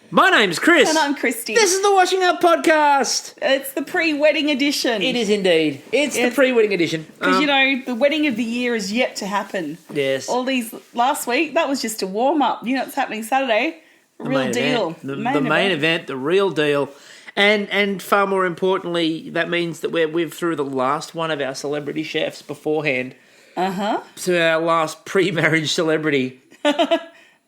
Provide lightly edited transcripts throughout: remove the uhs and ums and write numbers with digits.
My name's Chris. And I'm Kristie. This is the Washing Up Podcast. It's the pre-wedding edition. It is indeed. It's the pre-wedding edition. Because, the wedding of the year is yet to happen. Yes. All these last week, that was just a warm-up. You know what's happening Saturday? Real deal. The main event, the real deal. And far more importantly, that means that we're through the last one of our celebrity chefs beforehand. Uh-huh. So our last pre-marriage celebrity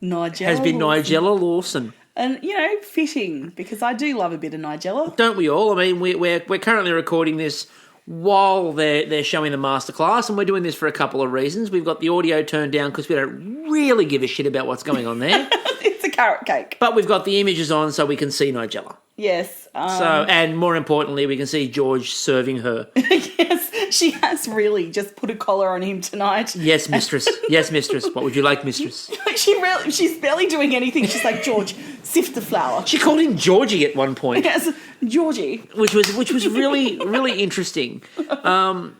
Nigella has been Nigella Lawson. And, fitting, because I do love a bit of Nigella. Don't we all? I mean, we're currently recording this while they're showing the masterclass, and we're doing this for a couple of reasons. We've got the audio turned down because we don't really give a shit about what's going on there. It's a carrot cake. But we've got the images on so we can see Nigella. Yes. And more importantly, we can see George serving her. Yes, she has really just put a collar on him tonight. Yes, mistress. Yes, mistress. What would you like, mistress? She's barely doing anything. She's like, George, sift the flour. She called him Georgie at one point. Yes, Georgie. Which was really, really interesting. And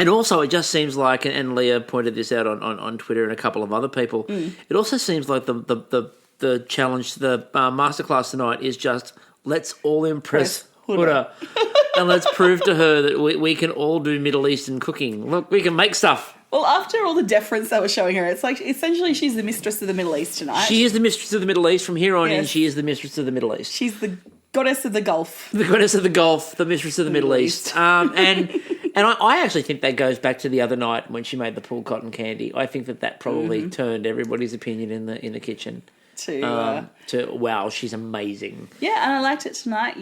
also, it just seems like, and Leah pointed this out on Twitter and a couple of other people, it also seems like the challenge to the masterclass tonight is just, let's all impress Hoda. And let's prove to her that we can all do Middle Eastern cooking. Look, we can make stuff. Well, after all the deference that was showing her, it's like essentially she's the mistress of the Middle East tonight. She is the mistress of the Middle East. From here on in, she is the mistress of the Middle East. She's the goddess of the Gulf. The goddess of the Gulf, the mistress of the Middle East. And I actually think that goes back to the other night when she made the pulled cotton candy. I think that probably turned everybody's opinion in the kitchen. To wow, she's amazing. Yeah, and I liked it tonight,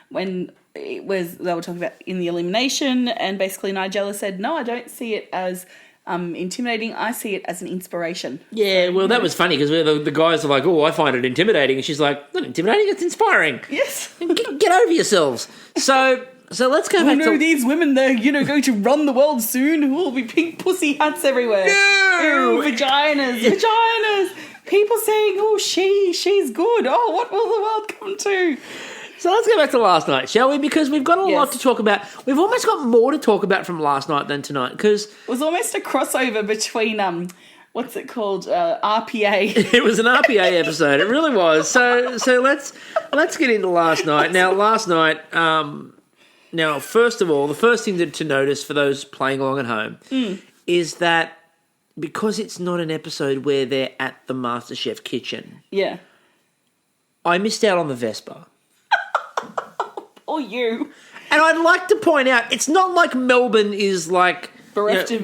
when they were talking about in the elimination, and basically Nigella said, no, I don't see it as intimidating, I see it as an inspiration. Yeah, well, that was funny because the guys are like, oh, I find it intimidating, and she's like, not intimidating, it's inspiring. Yes. Get over yourselves. So let's go back to... these women, they're, going to run the world soon. Who will be pink pussy hats everywhere. No! Ew, vaginas. People saying, oh, she's good. Oh, what will the world come to? So let's go back to last night, shall we? Because we've got a lot to talk about. We've almost got more to talk about from last night than tonight. Because it was almost a crossover between, what's it called? RPA. It was an RPA episode. It really was. So let's get into last night. Now, last night... Now, first of all, the first thing to notice for those playing along at home is that because it's not an episode where they're at the Masterchef kitchen, I missed out on the Vespa. Or you. And I'd like to point out, it's not like Melbourne is like bereft of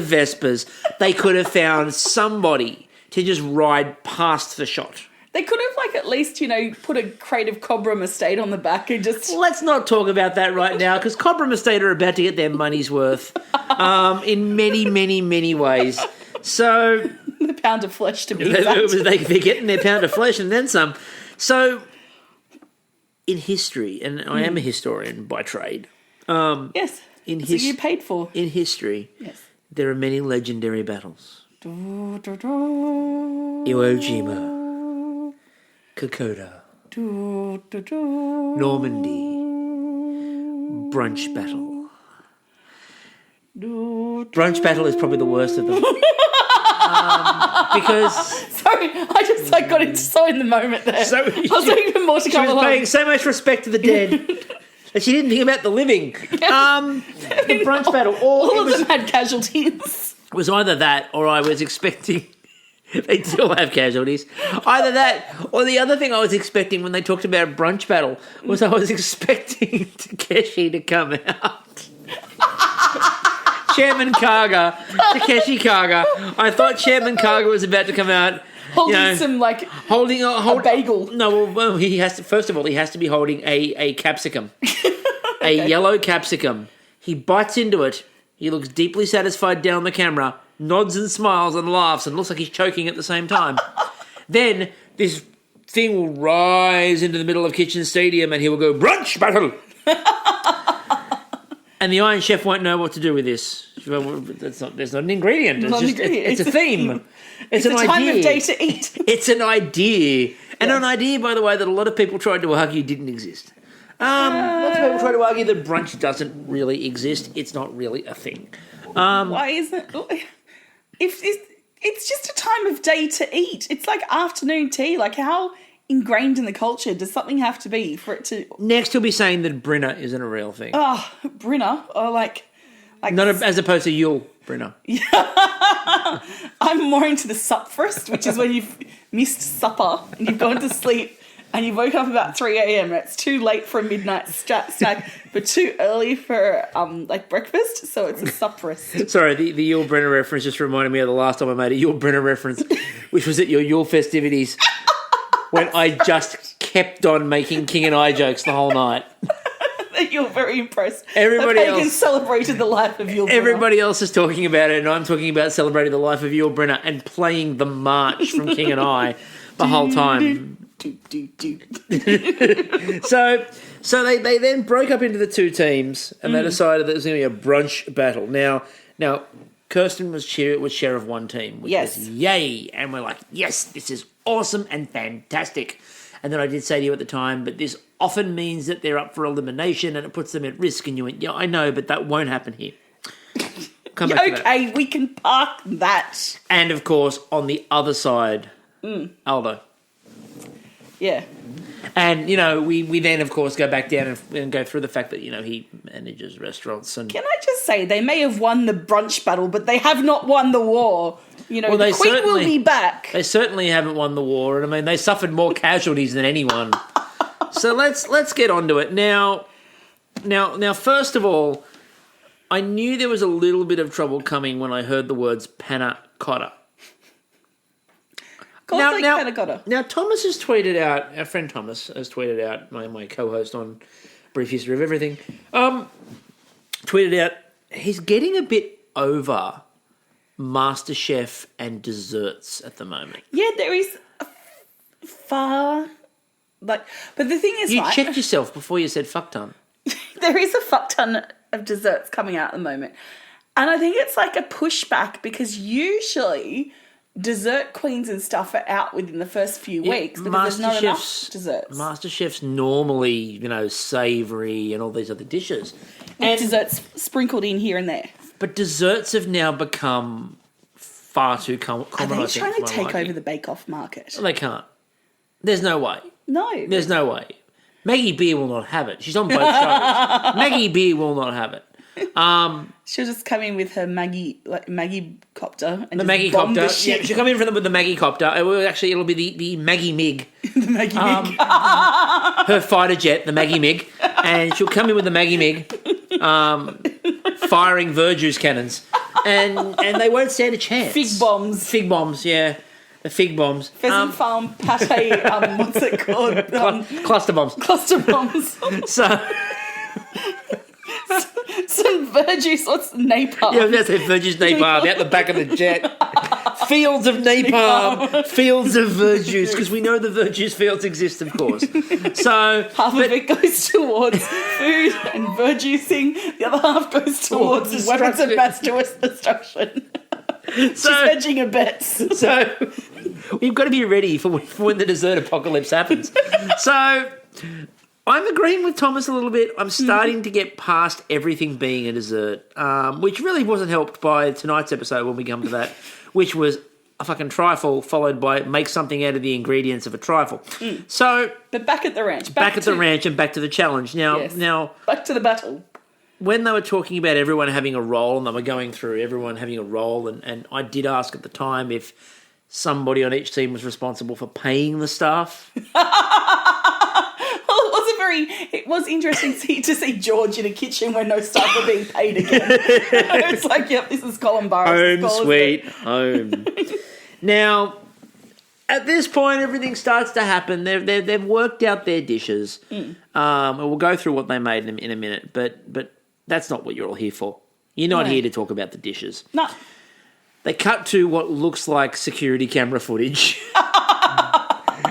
Vespers. They could have found somebody to just ride past the shot. They could have, at least, put a crate of Cobram estate on the back and just... Let's not talk about that right now, because Cobram estate are about to get their money's worth in many, many, many ways. So... The pound of flesh, to be exact. They're getting their pound of flesh and then some. So, in history, and I am a historian by trade... yes, that's what you paid for. In history, there are many legendary battles. Iwo Jima. Kokoda, Normandy, Brunch Battle. Brunch Battle is probably the worst of them. Because... Sorry, I just got so in the moment there. So, I was even more to come along. She was paying so much respect to the dead that she didn't think about the living. The Brunch Battle. All of them had casualties. It was either that or I was expecting... They still have casualties. Either that or the other thing I was expecting when they talked about Brunch Battle was I was expecting Takeshi to come out. Chairman Kaga, Takeshi Kaga. I thought Chairman Kaga was about to come out. Holding a bagel. No, well, he has to, first of all, he has to be holding a capsicum. A yellow capsicum. He bites into it. He looks deeply satisfied down the camera, nods and smiles and laughs and looks like he's choking at the same time. Then this thing will rise into the middle of Kitchen Stadium and he will go, Brunch Battle! And the Iron Chef won't know what to do with this. There's not an ingredient. It's a theme. It's an idea. Time of day to eat. It's an idea. And an idea, by the way, that a lot of people tried to argue didn't exist. Lots of people try to argue that brunch doesn't really exist. It's not really a thing. Why isn't it's just a time of day to eat. It's like afternoon tea. Like, how ingrained in the culture? Does something have to be for it to... Next, he'll be saying that Brinner isn't a real thing. Oh, Brinner, or like Not as opposed to Yul Brinner. I'm more into the supfrist, which is when you've missed supper and you've gone to sleep and you woke up about 3 a.m. It's too late for a midnight snack, but too early for like breakfast. So it's a supfrist. Sorry, the Yul Brenner reference just reminded me of the last time I made a Yul Brenner reference, which was at your Yule festivities when I just kept on making King and I jokes the whole night. You're very impressed. Everybody the pagans else celebrated the life of Yul Brenner. Everybody else is talking about it, and I'm talking about celebrating the life of Yul Brenner and playing the march from King and I the whole time. So they then broke up into the two teams, and they decided that it was going to be a brunch battle. Now, Kirsten was sheriff of one team, which was yay, and we're like, yes, this is awesome and fantastic. And then I did say to you at the time, but this often means that they're up for elimination and it puts them at risk. And you went, yeah, I know, but that won't happen here. Come back to that. Okay, we can park that. And, of course, on the other side, Aldo. Yeah. And, we then, of course, go back down and go through the fact that, he manages restaurants. And can I just say, they may have won the brunch battle, but they have not won the war. The Queen will be back. They certainly haven't won the war. And, I mean, they suffered more casualties than anyone. So let's get on to it. Now, first of all, I knew there was a little bit of trouble coming when I heard the words panna cotta. Now, Thomas has tweeted out, our friend Thomas has tweeted out, my co-host on Brief History of Everything, tweeted out, he's getting a bit over Masterchef and desserts at the moment. Yeah, there is but the thing is, you checked yourself before you said fuck ton. There is a fuck ton of desserts coming out at the moment. And I think it's like a pushback because usually dessert queens and stuff are out within the first few weeks because there's not enough desserts. Masterchef's normally, savoury and all these other dishes. And desserts sprinkled in here and there. But desserts have now become far too common, Are they trying to take liking. over the bake-off market? Well, they can't. There's no way. No. There's no way. Maggie Beer will not have it. She's on both shows. Maggie Beer will not have it. She'll just come in with her Maggie copter and the Maggie copter. The shit. Yeah, she'll come in with the Maggie copter. It'll be the Maggie Mig. The Maggie Mig. Her fighter jet, the Maggie Mig, and she'll come in with the Maggie Mig, firing Verjuice cannons, and they won't stand a chance. Fig bombs, yeah. The fig bombs. Pheasant farm pate, what's it called? Cluster bombs. Cluster bombs. So... Some Verjuice, what's napalm? Yeah, that's it, Verjuice napalm out the back of the jet. Fields of napalm, fields of Verjuice, because we know the Verjuice fields exist, of course. So half of it goes towards food and Verjuicing, the other half goes towards weapons of mass destruction. She's hedging her bets. So we've got to be ready for when the dessert apocalypse happens. So I'm agreeing with Thomas a little bit. I'm starting to get past everything being a dessert, which really wasn't helped by tonight's episode when we come to that, which was a fucking trifle followed by make something out of the ingredients of a trifle. So, but back at the ranch. Back at the ranch and back to the challenge. Now, back to the battle. When they were talking about everyone having a role and they were going through everyone having a role, and I did ask at the time if somebody on each team was responsible for paying the staff. It was interesting to see George in a kitchen where no staff were being paid again. It's like, yep, this is Colin Burrows. Home sweet home. Now, at this point, everything starts to happen. They've worked out their dishes. And we'll go through what they made in a minute, but that's not what you're all here for. You're not here to talk about the dishes. No. They cut to what looks like security camera footage.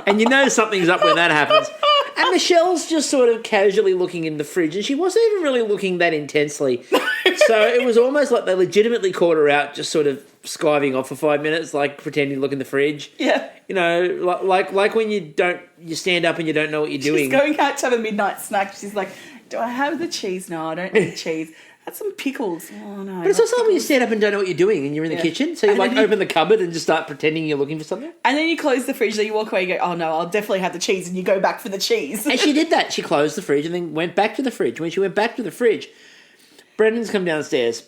And you know something's up when that happens. And Michelle's just sort of casually looking in the fridge, and she wasn't even really looking that intensely. So it was almost like they legitimately caught her out just sort of skiving off for 5 minutes, like pretending to look in the fridge. Yeah. Like when you stand up and you don't know what you're doing. She's going out to have a midnight snack. She's like, do I have the cheese? No, I don't need cheese. Had some pickles. Oh, no. But it's also when you stand up and don't know what you're doing and you're in the kitchen. So you And then open the cupboard and just start pretending you're looking for something. And then you close the fridge, then you walk away and go, oh, no, I'll definitely have the cheese. And you go back for the cheese. And she did that. She closed the fridge and then went back to the fridge. When she went back to the fridge, Brendan's come downstairs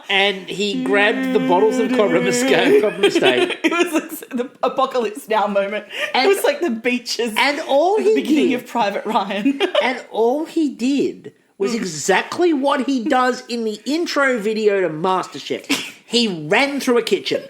and he grabbed the bottles of Cobram Estate. It was like the Apocalypse Now moment. And, it was like the beaches. And all at the beginning of Private Ryan. And all he did was exactly what he does in the intro video to MasterChef. He ran through a kitchen.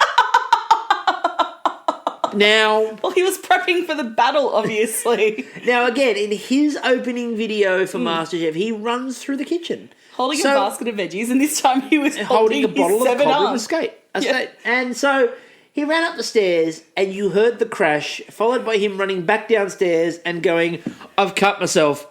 Now... Well, he was prepping for the battle, obviously. Now, again, in his opening video for MasterChef, he runs through the kitchen. Holding a basket of veggies, and this time he was holding a bottle of Cobram Estate. Yeah. And so he ran up the stairs, and you heard the crash, followed by him running back downstairs and going, I've cut myself.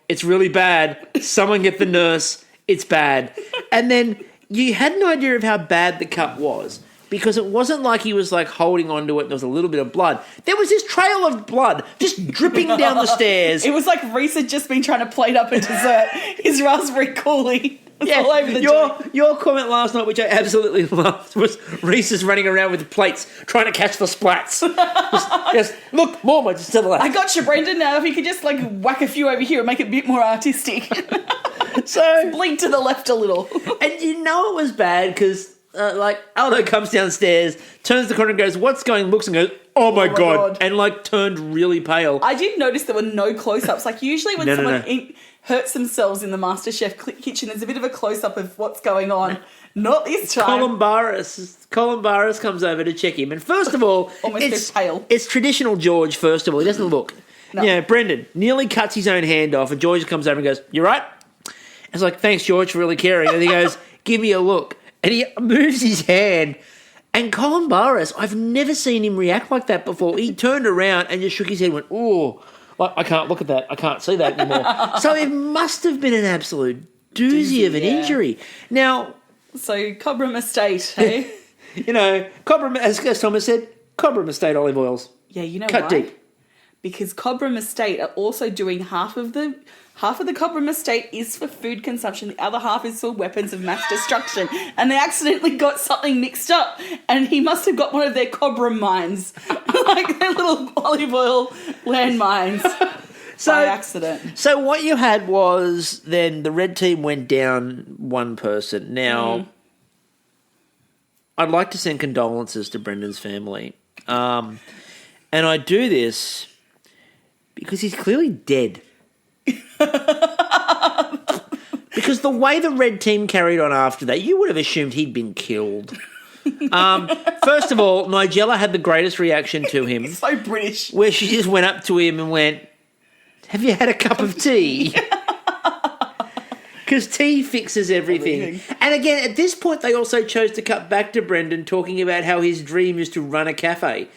It's really bad. Someone get the nurse. It's bad. And then you had an idea of how bad the cut was because it wasn't like he was like holding onto it and there was a little bit of blood. There was this trail of blood just dripping down the stairs. It was like Reese had just been trying to plate up a dessert. His raspberry coolie. All over the your comment last night, which I absolutely loved, was Reese is running around with plates trying to catch the splats. just look, more, just to the left. I got you, Brendan. Now, if you could just like whack a few over here and make it a bit more artistic. So bleed to the left a little. And you know it was bad because Aldo comes downstairs, turns the corner and goes, what's going, looks and goes, oh my God, and turned really pale. I did notice there were no close-ups. Like usually when someone hurts themselves in the MasterChef kitchen, there's a bit of a close-up of what's going on. Not this time. Colin Barras comes over to check him. And first of all, it's pale. It's traditional George, first of all. He doesn't look. No. You know, Brendan nearly cuts his own hand off and George comes over and goes, you right? It's like, thanks, George, for really caring. And he goes, give me a look. And he moves his hand. And Colin Barras, I've never seen him react like that before. He turned around and just shook his head and went, oh, I can't look at that. I can't see that anymore. So it must have been an absolute doozy of an injury. Now... So, Cobram Estate, hey? You know, Cobram, as Thomas said, Cobram Estate olive oils. Yeah, you know Cut why? deep. Because Cobram Estate are also doing half of the Cobram Estate is for food consumption. The other half is for weapons of mass destruction. And they accidentally got something mixed up. And he must have got one of their Cobram mines. Like their little olive oil landmines. By accident. So what you had was then the red team went down one person. Now, I'd like to send condolences to Brendan's family. And I do this because he's clearly dead. Because the way the red team carried on after that, you would have assumed he'd been killed. First of all, Nigella had the greatest reaction to him. He's so British. Where she just went up to him and went, have you had a cup of tea? Because tea fixes everything. And again, at this point, they also chose to cut back to Brendan talking about how his dream is to run a cafe.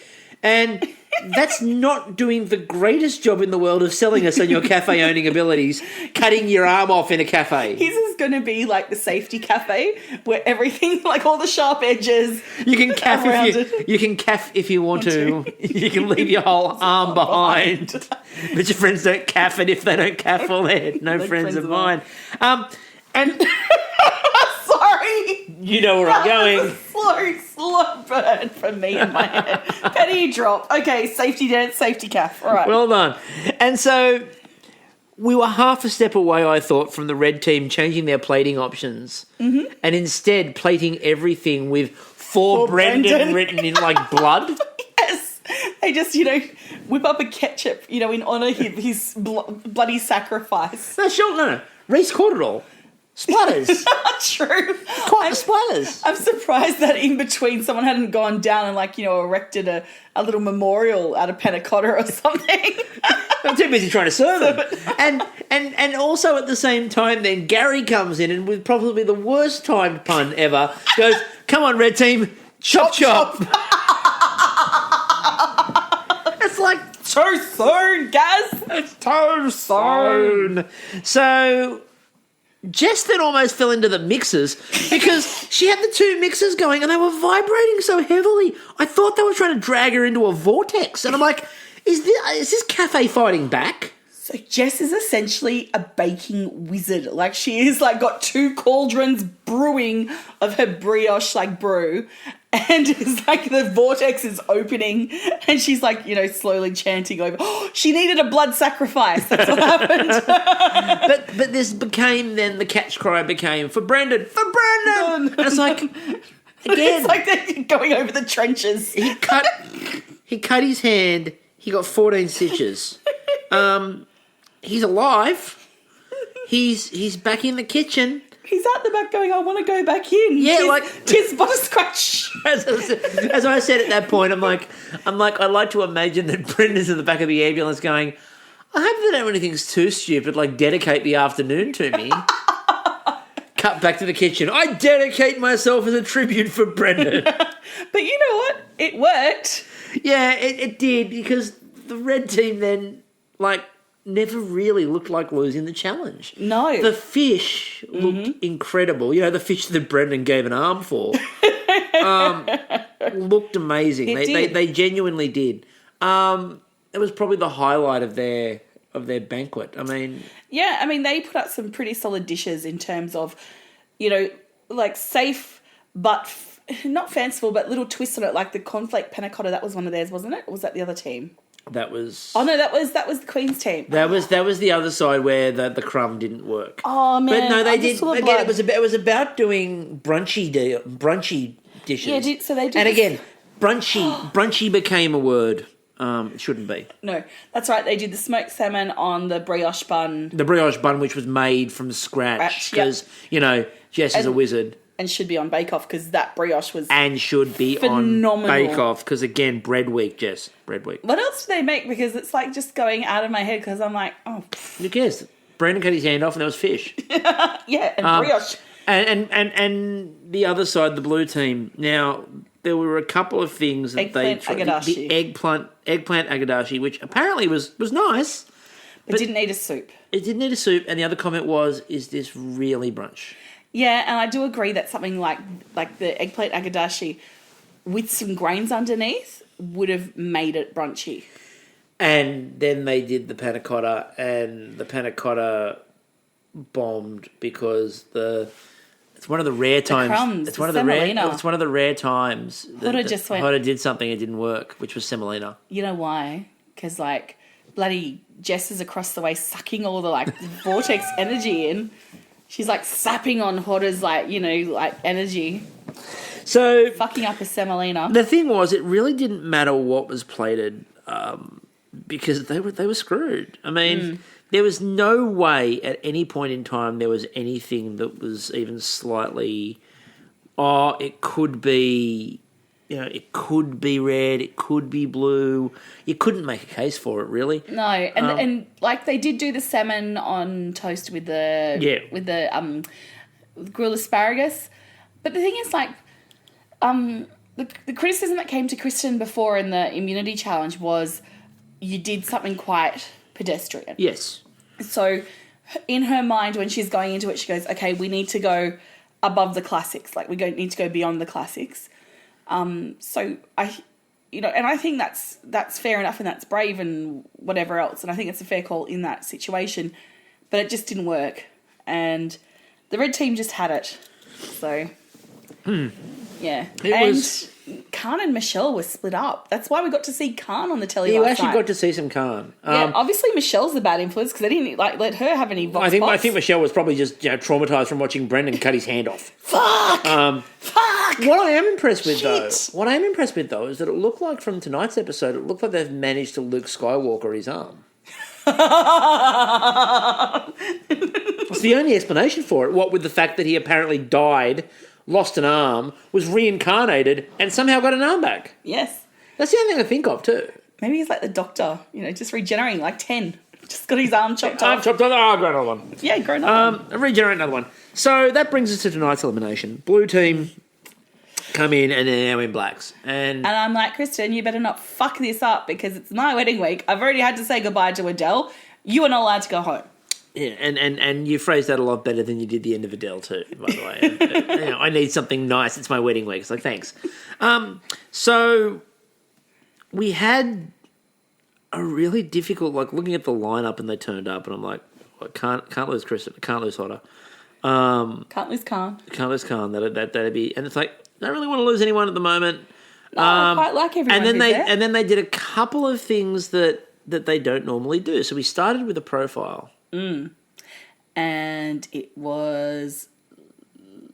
And that's not doing the greatest job in the world of selling us on your cafe owning abilities, cutting your arm off in a cafe. His is going to be like the safety cafe where everything, like all the sharp edges. You can caff if you want to. You can leave your whole arm behind. But your friends don't caff it if they don't caff all their head. No friends of mine. And sorry. You know where I'm going. Slow burn from me in my head. Penny drop. Okay, safety dance, safety calf. All right. Well done. And so we were half a step away, I thought, from the red team changing their plating options and instead plating everything with for Brendan written in like blood. Yes. They just, whip up a ketchup, in honour of his bloody sacrifice. No. Reese caught it all. Splatters. True. Quite the splatters. I'm surprised that in between someone hadn't gone down and erected a little memorial out of panna cotta or something. I'm too busy trying to serve them. And also at the same time then Gary comes in and with probably the worst timed pun ever goes, come on red team, chop. It's like too soon, Gaz. It's too soon. So Jess then almost fell into the mixers because she had the two mixers going and they were vibrating so heavily. I thought they were trying to drag her into a vortex. And I'm like, is this cafe fighting back? So Jess is essentially a baking wizard. Like, she is like got 2 cauldrons brewing of her brioche like brew, and it's like the vortex is opening, and she's like, you know, slowly chanting over. Oh, she needed a blood sacrifice. That's what happened. But this became then the catch cry became for Brendan, for Brendan. And it's like again, It's like they're going over the trenches. he cut his hand. He got 14 stitches. He's alive. He's back in the kitchen. He's out the back going, I want to go back in. Yeah, tis but a scratch. As I said at that point, I'm like, I like to imagine that Brendan's in the back of the ambulance going, I hope they don't do anything too stupid, like dedicate the afternoon to me. Cut back to the kitchen. I dedicate myself as a tribute for Brendan. But you know what? It worked. Yeah, it did, because the red team then, like, never really looked like losing the challenge. No. The fish looked incredible. You know, the fish that Brendan gave an arm for looked amazing. They genuinely did. It was probably the highlight of their banquet. I mean... Yeah, I mean, they put out some pretty solid dishes in terms of, you know, like safe but not fanciful, but little twists on it, like the cornflake panna cotta. That was one of theirs, wasn't it? Or was that the other team? That was... Oh, no, that was the Queen's team. That was the other side where the crumb didn't work. Oh, man. But no, they did... Again, blood. it was about doing brunchy dishes. Yeah, so they did. And again, brunchy became a word. It shouldn't be. No, that's right. They did the smoked salmon on the brioche bun. The brioche bun, which was made from scratch. Because, you know, Jess is a wizard. And should be on Bake Off, because that brioche was And should be phenomenal. on Bake Off, because, again, bread week, Jess. Bread week. What else do they make? Because it's like just going out of my head, because I'm like, oh. Who cares? Brendan cut his hand off and there was fish. Yeah, and brioche. And the other side, the blue team. Now, there were a couple of things that Eggplant they tried. agadashi. The eggplant agadashi, which apparently was nice. But didn't need a soup. It didn't need a soup. And the other comment was, is this really brunch? Yeah, and I do agree that something like the eggplant agadashi with some grains underneath would have made it brunchy. And then they did the panna cotta, and the panna cotta bombed because it's one of the rare times. Crumbs, it's one of the rare times that Hoda did something and it didn't work, which was semolina. You know why? Because like bloody Jess is across the way sucking all the like vortex energy in. She's like sapping on Hoda's like, you know, like energy. So fucking up a semolina. The thing was, it really didn't matter what was plated, because they were screwed. I mean, there was no way at any point in time there was anything that was even slightly. Oh, it could be. You know, it could be red, it could be blue. You couldn't make a case for it, really. No, and like they did do the salmon on toast with the grilled asparagus, but the thing is, like, the criticism that came to Kristen before in the immunity challenge was you did something quite pedestrian. Yes. So, in her mind, when she's going into it, she goes, "Okay, we need to go above the classics. Like, we need to go beyond the classics." So I think that's fair enough and that's brave and whatever else. And I think it's a fair call in that situation, but it just didn't work. And the red team just had it. So, yeah. Khan and Michelle were split up. That's why we got to see Khan on the telly last night. You actually got to see some Khan. Yeah, obviously Michelle's the bad influence because they didn't let her have any vox I think Michelle was probably just traumatised from watching Brendan cut his hand off. Fuck! What I am impressed with though is that it looked like from tonight's episode, it looked like they've managed to Luke Skywalker his arm. It's the only explanation for it. What with the fact that he apparently died, lost an arm, was reincarnated, and somehow got an arm back. Yes. That's the only thing I think of too. Maybe he's like the Doctor, just regenerating like 10. Just got his arm chopped off. Arm chopped off. Oh, grow another one. Yeah, grow another one. Regenerate another one. So that brings us to tonight's elimination. Blue team come in and they're now in blacks. And I'm like, Kristen, you better not fuck this up because it's my wedding week. I've already had to say goodbye to Adele. You are not allowed to go home. Yeah, and you phrased that a lot better than you did the end of Adele too, by the way. I need something nice. It's my wedding week. It's like, thanks. So we had a really difficult, like looking at the lineup and they turned up and I'm like, I can't lose Kristie, can't lose Hoda. Can't lose Khan. Can't lose Khan. That'd be, and it's like, I don't really want to lose anyone at the moment. No, I quite like everyone. And then they did a couple of things that they don't normally do. So we started with a profile. And it was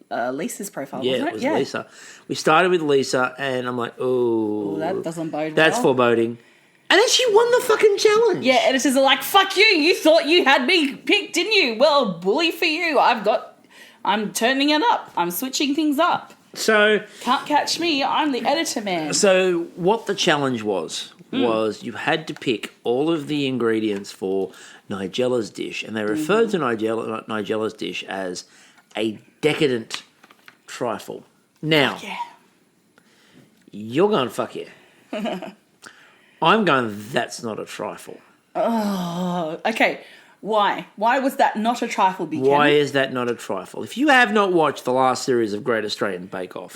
Lisa's profile, wasn't it was Lisa. We started with Lisa, and I'm like, oh, that doesn't bode that's well. foreboding. And then she won the fucking challenge. Yeah, editors are like, fuck you. You thought you had me picked, didn't you? Well, bully for you. I'm turning it up. I'm switching things up. So can't catch me. I'm the editor man. So what the challenge was you had to pick all of the ingredients for Nigella's dish, and they referred to Nigella's dish as a decadent trifle. Now, you're going, fuck yeah. I'm going, that's not a trifle. Oh, okay. Why? Why was that not a trifle, Buchanan? Why is that not a trifle? If you have not watched the last series of Great Australian Bake Off,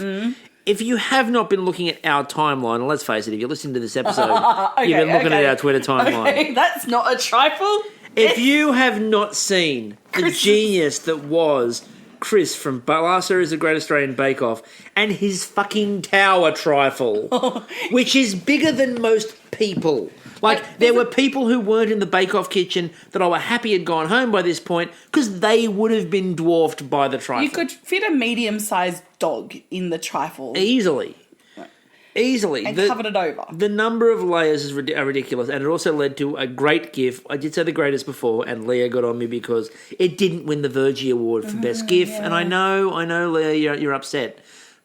if you have not been looking at our timeline, and let's face it, if you're listening to this episode, you've been looking at our Twitter timeline. Okay, that's not a trifle. If you have not seen the genius that was Chris from last series of Great Australian Bake Off and his fucking tower trifle, which is bigger than most people. Like, there were people who weren't in the Bake Off kitchen that I were happy had gone home by this point because they would have been dwarfed by the trifle. You could fit a medium-sized dog in the trifle. Easily. And covered it over. The number of layers is ridiculous, and it also led to a great GIF. I did say the greatest before, and Leah got on me because it didn't win the Virgie Award for Best GIF, and I know, Leah, you're upset.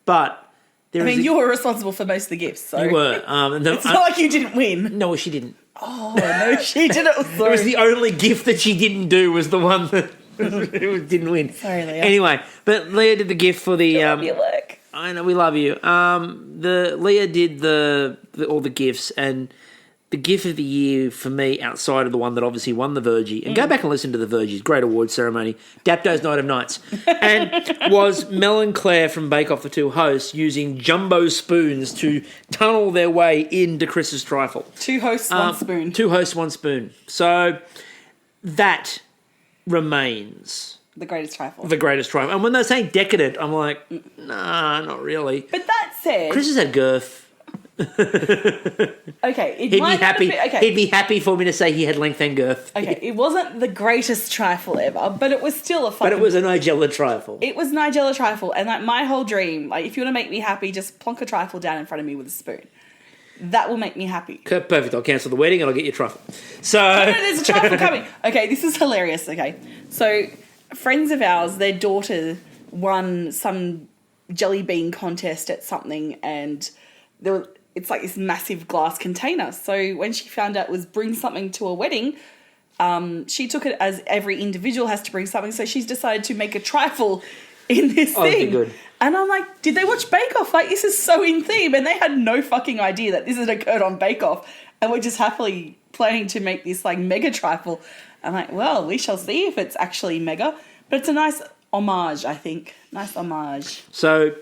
But you were responsible for most of the gifts, so... You were. It's not like you didn't win. No, she didn't. Oh, no, she didn't. It was the only gift that she didn't do was the one that didn't win. Sorry, Leah. Anyway, but Leah did the gift for the... love you, look. I know, we love you. Leah did all the gifts, and the gift of the year for me, outside of the one that obviously won the Virgie, and go back and listen to the Virgie's great award ceremony, Dapto's Night of Nights, and was Mel and Claire from Bake Off, the two hosts, using jumbo spoons to tunnel their way into Chris's trifle. 2 hosts, 1 spoon. 2 hosts, 1 spoon. So that remains... The greatest trifle. The greatest trifle. And when they're saying decadent, I'm like, nah, not really. But that said... Chris has had girth. Okay, He'd be happy for me to say he had length and girth. Okay, it wasn't the greatest trifle ever, but it was still a fucking... But it was a Nigella trifle. It was Nigella trifle, and like my whole dream, like if you want to make me happy, just plonk a trifle down in front of me with a spoon. That will make me happy. Perfect. I'll cancel the wedding and I'll get you a trifle. So... No, there's a trifle coming. Okay, this is hilarious. Okay, so friends of ours, their daughter won some jelly bean contest at something, and it's like this massive glass container. So when she found out it was bring something to a wedding, she took it as every individual has to bring something. So she's decided to make a trifle in this thing. Good. And I'm like, did they watch Bake Off? Like, this is so in theme. And they had no fucking idea that this had occurred on Bake Off. And we're just happily planning to make this like mega trifle. I'm like, well, we shall see if it's actually mega. But it's a nice homage, I think. Nice homage. So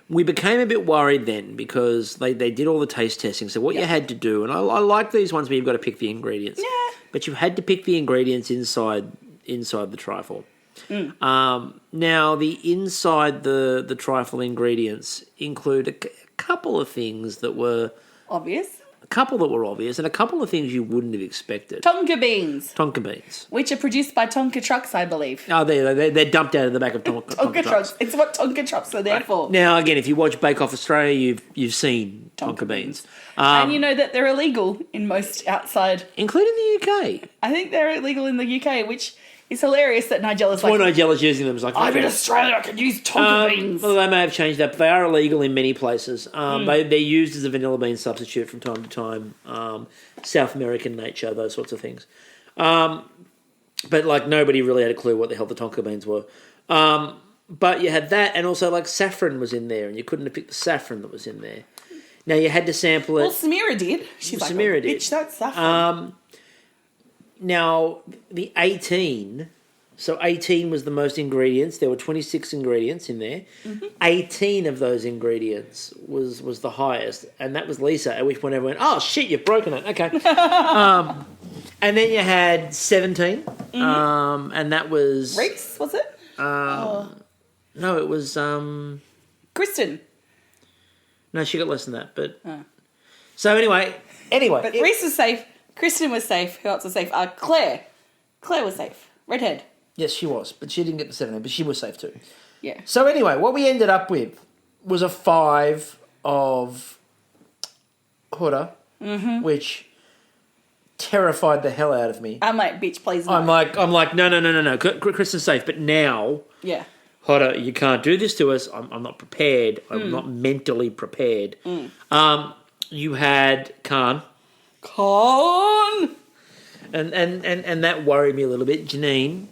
we became a bit worried then because they did all the taste testing. So what you had to do, and I like these ones where you've got to pick the ingredients. Yeah. But you had to pick the ingredients inside the trifle. Now, the inside the trifle ingredients include a couple of things that were... Obvious. A couple that were obvious, and a couple of things you wouldn't have expected. Tonka beans. Tonka beans. Which are produced by Tonka trucks, I believe. Oh, they're dumped out of the back of Tonka trucks. It's what Tonka trucks are there for. Now, again, if you watch Bake Off Australia, you've seen Tonka beans. And you know that they're illegal in most outside... Including the UK. I think they're illegal in the UK, which... It's hilarious that Nigella's like... Why Nigella's using them is like... I'm in Australia, I can use Tonka beans. Well, they may have changed that, but they are illegal in many places. They're used as a vanilla bean substitute from time to time. South American nature, those sorts of things. But, like, nobody really had a clue what the hell the Tonka beans were. But you had that, and also, like, saffron was in there, and you couldn't have picked the saffron that was in there. Now, you had to sample it... Well, Samira did. She's like, Samira did. Bitch, that's saffron. Now, the 18 So 18 was the most ingredients. There were 26 ingredients in there. 18 of those ingredients was the highest, and that was Lisa, at which point everyone went, oh, shit, you've broken it. Okay. And then you had 17, and that was... Reese, was it? No, it was... Kristen. No, she got less than that, but... So anyway... But Reese was safe. Kristen was safe. Who else was safe? Claire. Claire was safe. Redhead. Yes, she was, but she didn't get the 17, but she was safe too. Yeah. So anyway, what we ended up with was a 5 of Hoda, which terrified the hell out of me. I'm like, bitch, please no. I'm like, no. Kristen's safe, but now, Hoda, you can't do this to us. I'm not prepared. I'm not mentally prepared. You had Khan. And that worried me a little bit. Janine,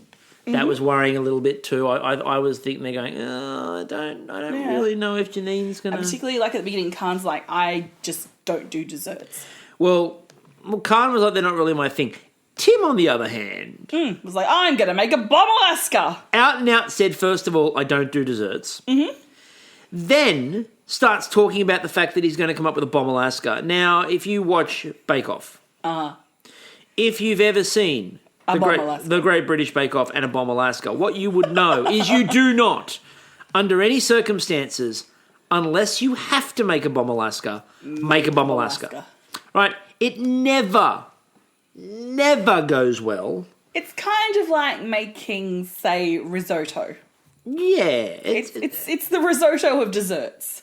that was worrying a little bit too. I was thinking, they're going, I don't really know if Janine's going to... Particularly like at the beginning, Khan's like, I just don't do desserts. Well, Khan was like, they're not really my thing. Tim, on the other hand... was like, I'm going to make a bomb Alaska. Out and out said, first of all, I don't do desserts. Then starts talking about the fact that he's going to come up with a bomb Alaska. Now, if you watch Bake Off... If you've ever seen the Great British Bake Off and a Bomb Alaska, what you would know is you do not, under any circumstances, unless you have to make a Bomb Alaska, make a Bomb Alaska. Right? It never goes well. It's kind of like making, say, risotto. Yeah. It's the risotto of desserts.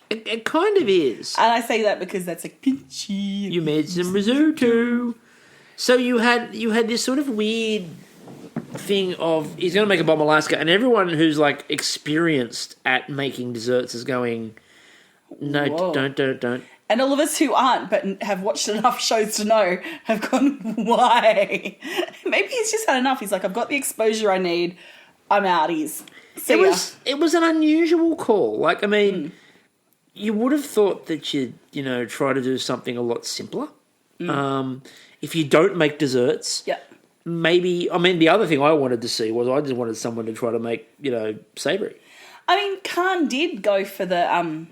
It kind of is. And I say that because that's like pinchy. You made some risotto. So you had this sort of weird thing of he's going to make a bomb Alaska, and everyone who's like experienced at making desserts is going, no, whoa. don't. And all of us who aren't but have watched enough shows to know have gone, why? Maybe he's just had enough. He's like, I've got the exposure I need. I'm outies. It was an unusual call. Like, I mean, you would have thought that you'd, try to do something a lot simpler. If you don't make desserts, maybe... I mean, the other thing I wanted to see was I just wanted someone to try to make, savoury. I mean, Khan did go for the...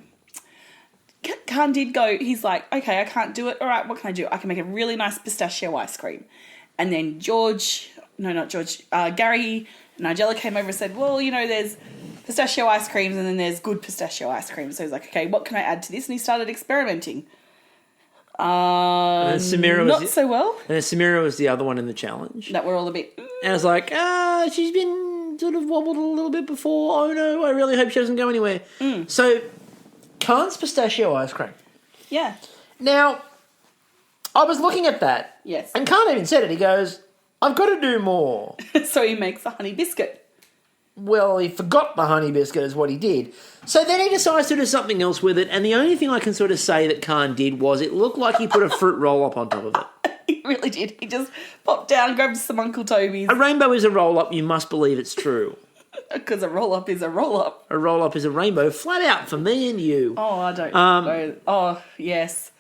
he's like, okay, I can't do it. All right, what can I do? I can make a really nice pistachio ice cream. And then Gary and Nigella came over and said, well, there's pistachio ice creams and then there's good pistachio ice cream. So he's like, okay, what can I add to this? And he started experimenting. So well. And then Samira was the other one in the challenge. That we're all a bit... And I was like, she's been sort of wobbled a little bit before. Oh, no, I really hope she doesn't go anywhere. So, Khan's pistachio ice cream. Yeah. Now, I was looking at that. Yes. And Khan even said it. He goes, I've got to do more. So he makes a honey biscuit. Well, he forgot the honey biscuit is what he did. So then he decides to do something else with it, and the only thing I can sort of say that Khan did was it looked like he put a fruit roll-up on top of it. He really did. He just popped down, grabbed some Uncle Toby's. A rainbow is a roll-up, you must believe it's true. Because a roll-up is a roll-up. A roll-up is a rainbow, flat out for me and you. Oh, I don't know. Oh, yes.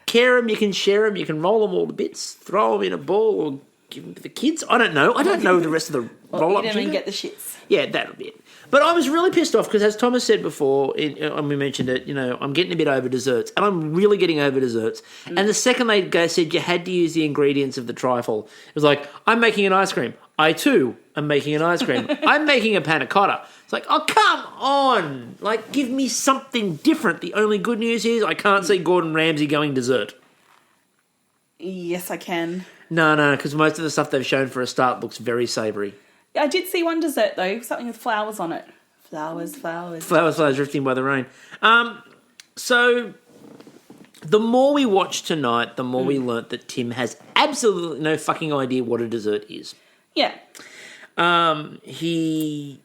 Care them, you can share them, you can roll them all to bits, throw them in a ball, or give them to the kids. I don't know. I don't know the rest of the roll-ups. You didn't get the shits. Yeah, that'll be it. But I was really pissed off because, as Thomas said before, and we mentioned it, I'm getting a bit over desserts, and I'm really getting over desserts. And the second they said you had to use the ingredients of the trifle, it was like, I'm making an ice cream. I, too, am making an ice cream. I'm making a panna cotta. It's like, oh, come on. Like, give me something different. The only good news is I can't see Gordon Ramsay going dessert. Yes, I can. No, because most of the stuff they've shown for a start looks very savoury. I did see one dessert, though, something with flowers on it. Flowers. Flowers drifting by the rain. So the more we watched tonight, the more we learnt that Tim has absolutely no fucking idea what a dessert is. Yeah. His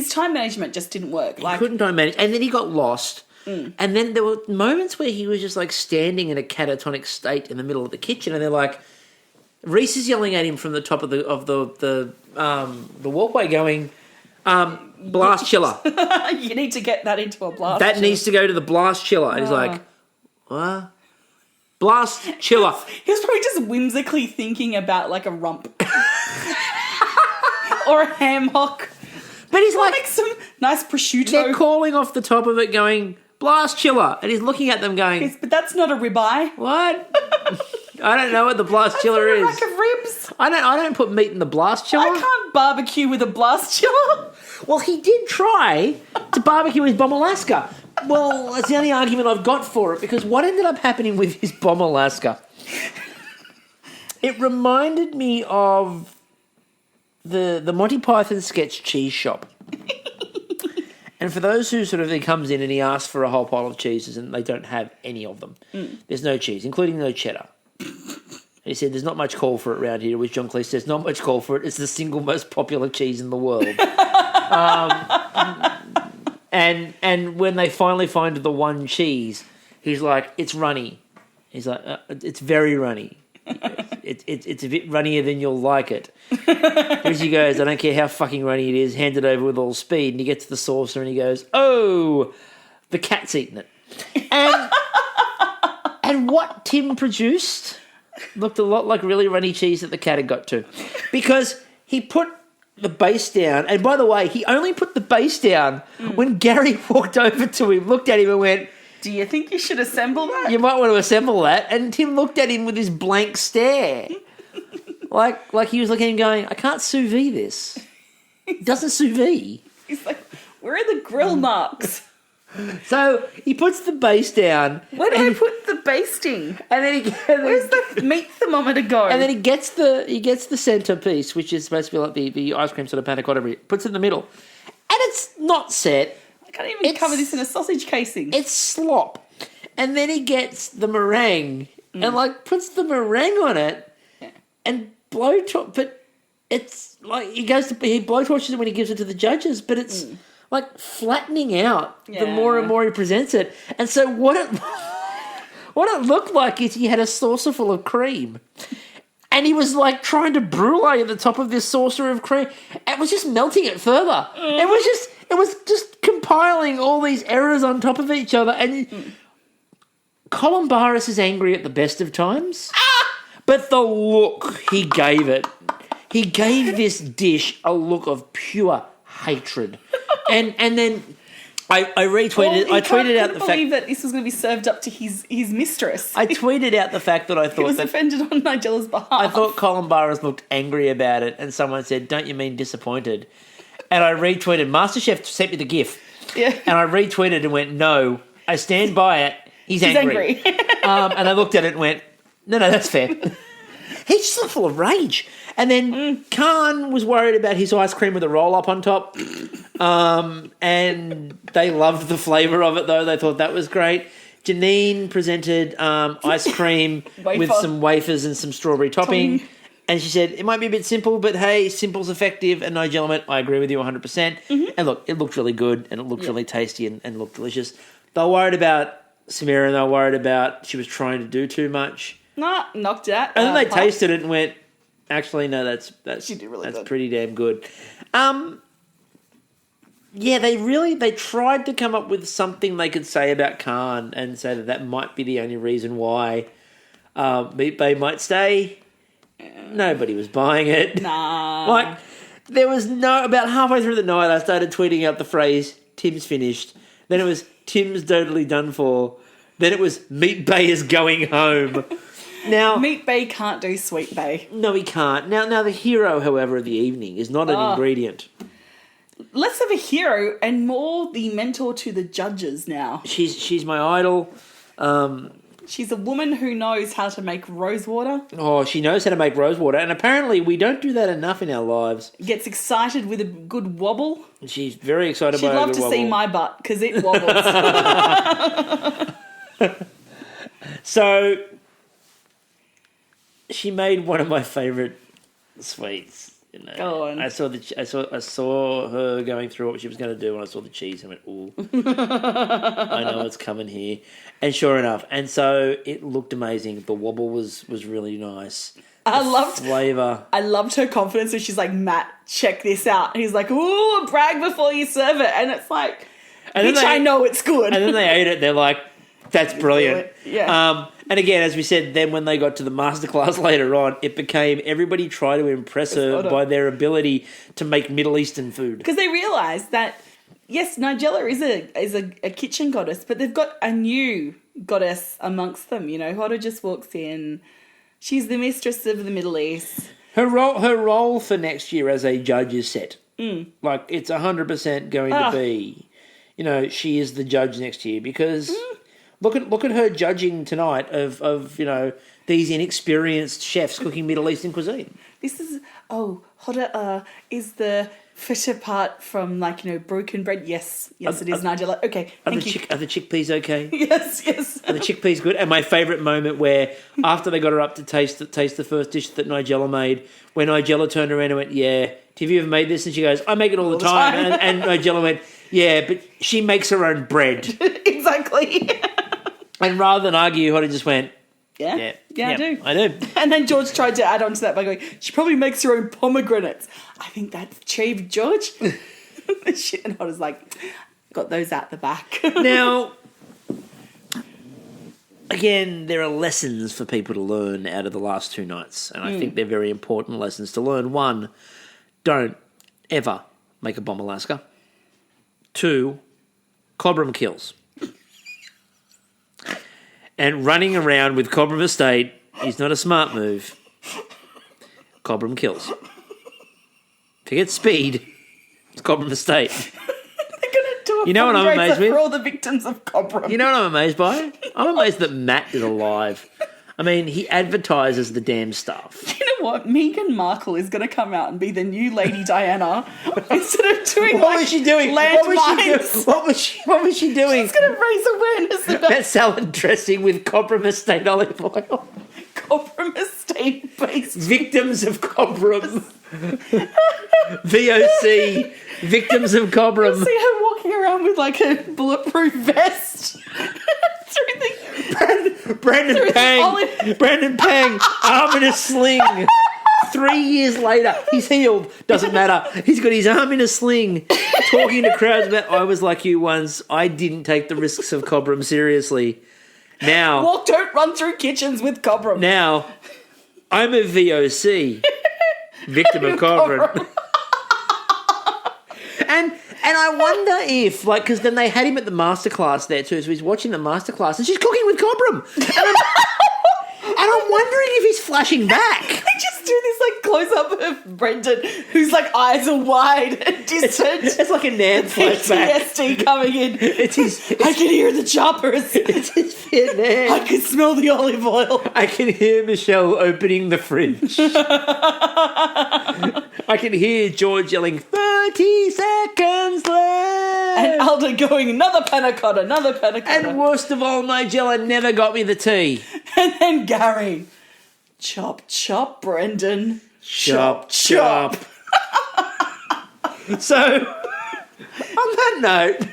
time management just didn't work. He couldn't time manage. And then he got lost. And then there were moments where he was just like standing in a catatonic state in the middle of the kitchen, and they're like, Reese is yelling at him from the top of the walkway, going, blast chiller. You need to get that into a blast. That needs to go to the blast chiller. And he's like, what? Blast chiller. He was probably just whimsically thinking about like a rump. or a ham hock. But he's Like some nice they're prosciutto. calling off the top of it going, blast chiller. And he's looking at them going, Yes, but that's not a ribeye. what? I don't know what the blast chiller A is. rack of ribs. I don't put meat in the blast chiller. I can't barbecue with a blast chiller. Well, he did try to barbecue his Bomb Alaska. Well, that's the only argument I've got for it, because what ended up happening with his Bomb Alaska, it reminded me of the Monty Python sketch Cheese Shop. And for those who sort of, he comes in and he asks for a whole pile of cheeses and they don't have any of them. There's no cheese, including no cheddar. He said, there's not much call for it around here, which John Cleese says, not much call for it. It's the single most popular cheese in the world. And when they finally find the one cheese, he's like, it's runny. He's like, it's very runny. It's a bit runnier than you'll like it. Here she goes, I don't care how fucking runny it is, hand it over with all speed. And he gets to the saucer and he goes, oh, the cat's eaten it. And what Tim produced looked a lot like really runny cheese that the cat had got to. Because he put the base down, and by the way, he only put the base down when Gary walked over to him, looked at him and went, Do you think you should assemble that? you might want to assemble that. And Tim looked at him with his blank stare. like he was looking at him going, I can't sous vide this. It doesn't sous vide. He's like, where are the grill marks? So he puts the base down. Where do I put the basting? And then Where's the meat thermometer go? And then he gets the centerpiece, which is supposed to be like the ice cream sort of panna cotta, puts it in the middle. And it's not set. I can't even cover this in a sausage casing. It's slop. And then he gets the meringue and like puts the meringue on it and but it's like he blowtorches it when he gives it to the judges, but it's like flattening out the more and more he presents it. And so what it looked like is he had a saucer full of cream. And he was like trying to brulee at the top of this saucer of cream. It was just melting it further. It was just compiling all these errors on top of each other. And Colin Barris is angry at the best of times. But the look he gave it, he gave this dish a look of pure hatred. And then I retweeted. I tweeted out the fact. I believe that this was going to be served up to his mistress. I tweeted out the fact that I thought he was offended on Nigella's behalf. I thought Colin Barris looked angry about it, and someone said, "Don't you mean disappointed?" And I retweeted. MasterChef sent me the GIF. Yeah. And I retweeted and went, "No, I stand by it. He's angry." And I looked at it and went, "No, that's fair." He's just full of rage. And then Khan was worried about his ice cream with a roll-up on top. And they loved the flavour of it, though. They thought that was great. Janine presented ice cream with some wafers and some strawberry topping. And she said, it might be a bit simple, but hey, simple's effective. And Nigella went, I agree with you 100%. And look, it looked really good and it looked really tasty and looked delicious. They were worried about Samira and they were worried about she was trying to do too much. Nah, knocked out. And then they tasted it and went, actually, no, that's she did really good. Pretty damn good. Yeah, they tried to come up with something they could say about Khan and say that might be the only reason why Meat Bay might stay. Nobody was buying it. Nah. Like, there was about halfway through the night, I started tweeting out the phrase, Tim's finished. Then it was, Tim's totally done for. Then it was, Meat Bay is going home. Now, Meat Bay can't do Sweet Bay. No, he can't. Now the hero, however, of the evening is not an ingredient. Less of a hero and more the mentor to the judges now. She's my idol. She's a woman who knows how to make rose water. Oh, she knows how to make rose water, and apparently we don't do that enough in our lives. Gets excited with a good wobble. She's very excited by a good wobble. She'd love to see my butt because it wobbles. So she made one of my favourite sweets. You know, go on. I saw her going through what she was going to do, and I saw the cheese and went, "Ooh, I know it's coming here." And sure enough, and so it looked amazing. The wobble was really nice. I loved her confidence when she's like, "Matt, check this out." And he's like, "Ooh, brag before you serve it," and it's like, "Bitch, I know it's good." And then they ate it. They're like, "That's brilliant." Yeah. And again, as we said, then when they got to the masterclass later on, it became everybody tried to impress her by their ability to make Middle Eastern food. Because they realised that, yes, Nigella is a kitchen goddess, but they've got a new goddess amongst them. You know, Hoda just walks in. She's the mistress of the Middle East. Her role for next year as a judge is set. Like, it's 100% going to be, you know, she is the judge next year because look at her judging tonight of you know, these inexperienced chefs cooking Middle Eastern cuisine. This is, Hoda is the fitter part from, like, you know, broken bread. Yes, it is Nigella. Okay, thank you. Are the chickpeas okay? Yes. Are the chickpeas good? And my favourite moment where after they got her up to taste the first dish that Nigella made, when Nigella turned around and went, yeah, have you ever made this? And she goes, I make it all the time. And Nigella went, yeah, but she makes her own bread. Exactly. And rather than argue, Hoda just went, Yeah, I do. I do. And then George tried to add on to that by going, she probably makes her own pomegranates. I think that's cheap, George. And Hoda's like, got those out the back. Now, again, there are lessons for people to learn out of the last two nights, and I think they're very important lessons to learn. One, don't ever make a bomb Alaska. Two, Cobram kills. And running around with Cobram Estate is not a smart move. Cobram kills. Forget speed. It's Cobram Estate. They're going to do a You know what I'm amazed fundraiser with? for all the victims of Cobram. You know what I'm amazed by? I'm amazed that Matt is alive. I mean, he advertises the damn stuff. You know what? Meghan Markle is going to come out and be the new Lady Diana instead of doing What was she doing? landmines. What was she doing? She's going to raise awareness about That salad dressing with Cobram Estate olive oil. Cobram Estate based. Victims of Cobram. VOC. Victims of Cobram. See her walking around with like a bulletproof vest. Brandon Pang, arm in a sling. 3 years later, he's healed. Doesn't matter. He's got his arm in a sling, talking to crowds about, I was like you once. I didn't take the risks of Cobram seriously. Now, Don't run through kitchens with Cobram. Now, I'm a VOC, victim of Cobram. And I wonder if, like, because then they had him at the masterclass there too, so he's watching the masterclass and she's cooking with Cobram. And I'm wondering if he's flashing back. They just do this like close up of Brendan, whose like eyes are wide and distant. It's like a Nan flashback. PTSD coming in. I can hear the choppers. It's his Vietnam. I can smell the olive oil. I can hear Michelle opening the fridge. I can hear George yelling, 30 seconds left. And Alda going, another panna cotta, another panna cotta. And worst of all, Nigella never got me the tea. And then Gary, chop, chop, Brendan. Chop, chop. So, on that note,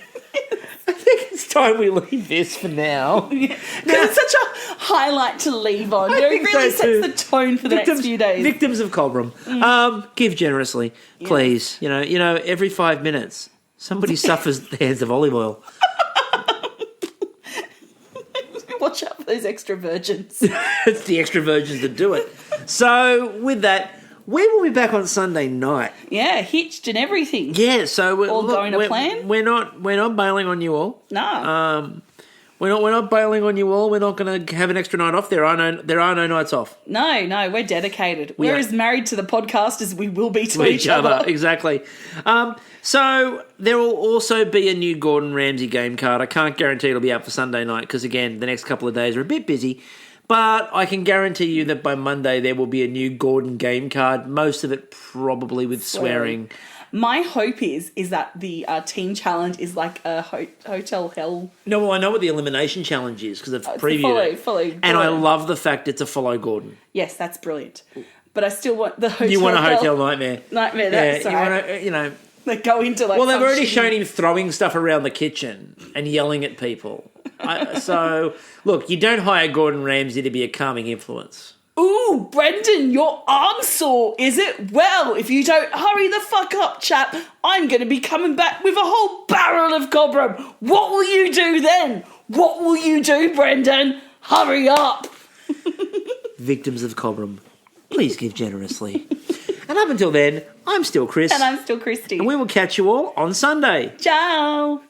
I think it's time we leave this for now. Because it's such a highlight to leave on. It really sets the tone for the next few days. Victims of Cobram. Give generously, please. You know, every 5 minutes, somebody suffers at the hands of olive oil. Watch out for those extra virgins. It's the extra virgins that do it. So, with that, we will be back on Sunday night. Yeah, hitched and everything. Yeah, so we're going to plan. We're not bailing on you all. No. We're not bailing on you all. We're not going to have an extra night off. There are no nights off. No, we're dedicated. We're as married to the podcast as we will be to each other. Exactly. So there will also be a new Gordon Ramsay game card. I can't guarantee it'll be out for Sunday night because, again, the next couple of days are a bit busy. But I can guarantee you that by Monday there will be a new Gordon game card, most of it probably with swearing. My hope is that the team challenge is like a hotel hell. No, well, I know what the elimination challenge is because I've previewed it. Follow. And I love the fact it's a follow Gordon. Yes, that's brilliant. But I still want the hotel. You want a hotel nightmare. Nightmare, that's right. You want to, They go into like. Well, they've already shown him throwing stuff around the kitchen and yelling at people. So, look, you don't hire Gordon Ramsay to be a calming influence. Ooh, Brendan, your arm's sore, is it? Well, if you don't hurry the fuck up, chap, I'm going to be coming back with a whole barrel of Cobram. What will you do then? What will you do, Brendan? Hurry up. Victims of Cobram, please give generously. And up until then, I'm still Chris. And I'm still Kristie. And we will catch you all on Sunday. Ciao.